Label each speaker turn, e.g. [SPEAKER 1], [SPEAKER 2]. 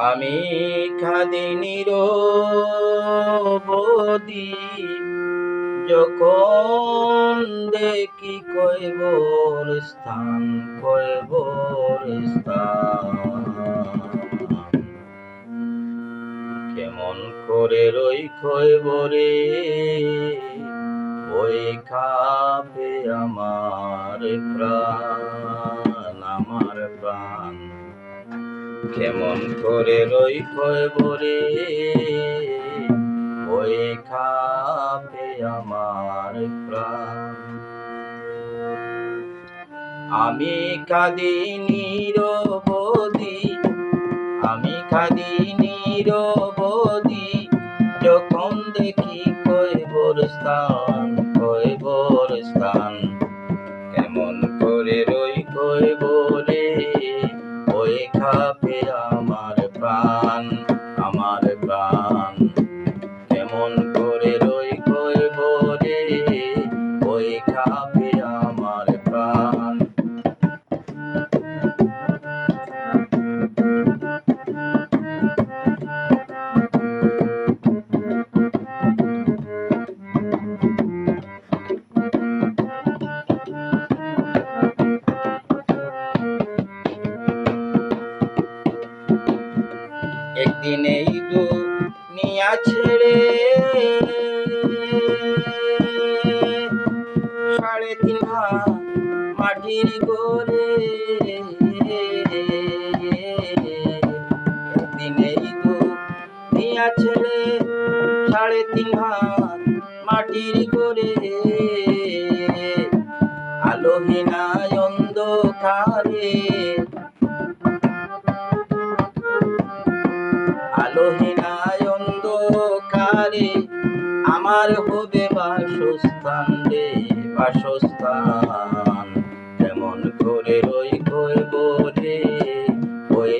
[SPEAKER 1] আমি খাদি নিরবধি যখন দেখি কয়বর স্থান কেমন করে রই কয়বরে ওই খাবে আমার প্রাণ কেমন করে রই কয়বরে ওই খাবে আমার প্রাণ। আমি কাঁদি নিরবধি যখন দেখি কয়বর স্থান কেমন করে রই কয়বরে ওই খাবে আমার প্রাণ কেমন করে রই কয়বরে ওই খাবে আমার প্রাণ। একদিন এই দুনিয়া ছেড়ে 3.5 হাত মাটির ঘরে একদিন এই দুনিয়া ছেড়ে 3.5 হাত মাটির ঘরে আলোহীনা অন্ধকারে আমার হবে বাসস্থান কেমন করে রই কয়বরে ওই